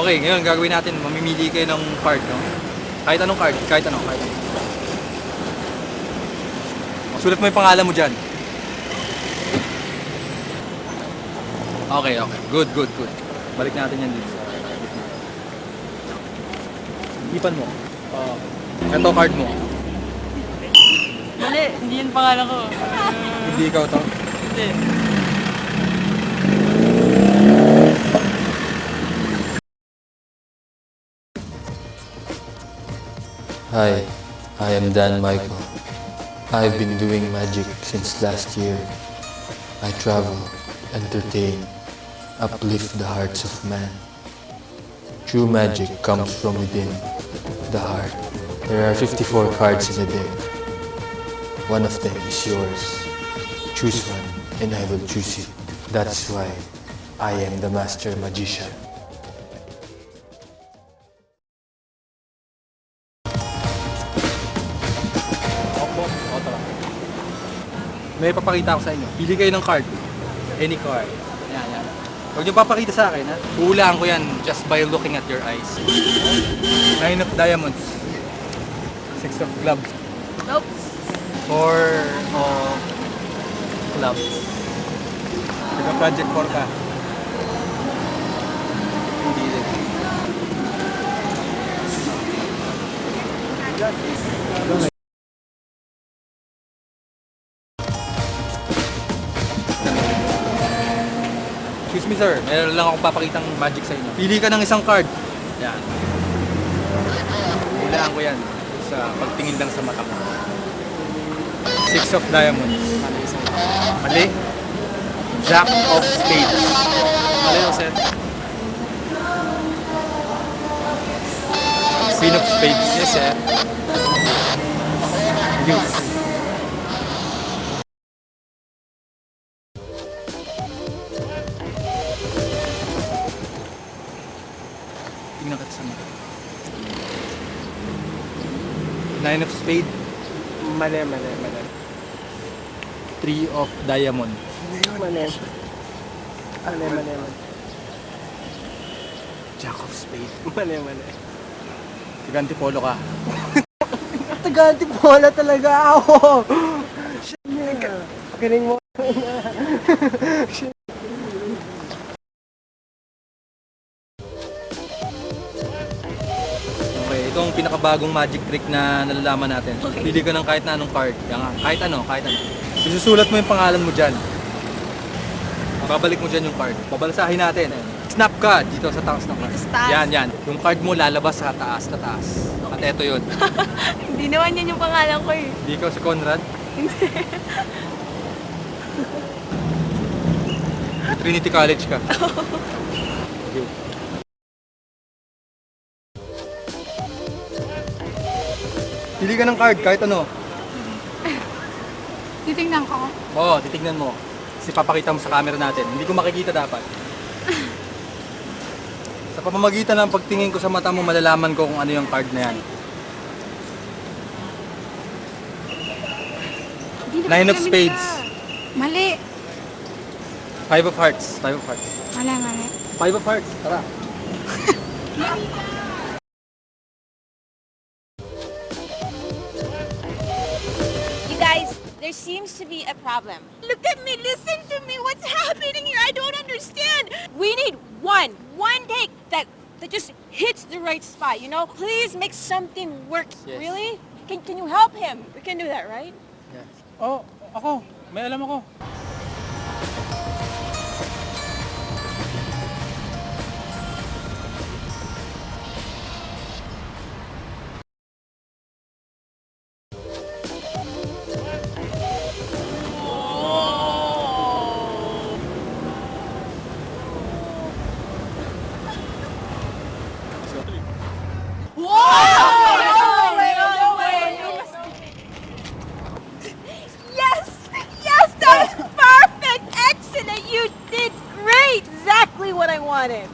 Okay, ngayon gagawin natin, mamimili kayo ng card, no? Kahit anong card, kahit ano. Sulat mo yung pangalan mo dyan. Okay. Good. Balik natin yan dito. Ipan mo. Ito card mo. Mali, hindi yung pangalan ko. Hindi ikaw to? Hindi. Hi, I am Dan Michael. I've been doing magic since last year. I travel, entertain, uplift the hearts of man. True magic comes from within, the heart. There are 54 cards in a deck. One of them is yours. Choose one, and I will choose it. That's why I am the master magician. May papakita ako sa inyo. Pili kayo ng card. Any card. Yan. Huwag niyo papakita sa akin, ha? Huhulaan ko yan just by looking at your eyes. 9 of diamonds. 6 of clubs. Nope. 4 of clubs. Nagka-project 4 ka. Hindi din. Excuse me sir, meron lang akong papakitang magic sa inyo. Pili ka ng isang card. Yan. Hulaan ko yan sa pagtingin lang sa mata ko. 6 of diamonds. Mali. Jack of spades. Mali yung set. Queen of spades. Yes, sir. Deuce. Tingnan ka sa mata. 9 of spades. Mali. 3 of diamond. Mali. Jack of spades. Mali. Tigante polo ka. Taga-Antipolo talaga ako. Galing mo. Okay, ito ang pinakabagong magic trick na nalalaman natin. Pili ka ng kahit na anong card. Kahit ano. Isusulat mo yung pangalan mo dyan. Babalik mo dyan yung card. Babalasahin natin. Snap ka dito sa taas ng card. Sa taas? Yan. Yung card mo lalabas sa taas. At eto yun. Hindi naman yan yung pangalan ko eh. Hindi ikaw si Conrad? Hindi. Trinity College ka. Okay. Pili ka ng card, kahit ano. Titingnan ko. Oo, titignan mo. Kasi papakita mo sa camera natin. Hindi ko makikita dapat. Sa pamamagitan ng pagtingin ko sa mata mo, malalaman ko kung ano yung card na yan. Hindi na 9 of kami spades. siya. Mali. 5 of hearts. Mali. 5 of hearts. Tara. You guys, there seems to be a problem. Look at me, listen to me. What's happening here? I don't understand. We need one take that just hits the right spot, you know? Please make something work. Yes. Really? Can you help him? We can do that, right? Yes. Oh, ako. May alam ako. Yes, that was perfect. Excellent. You did great. Exactly what I wanted.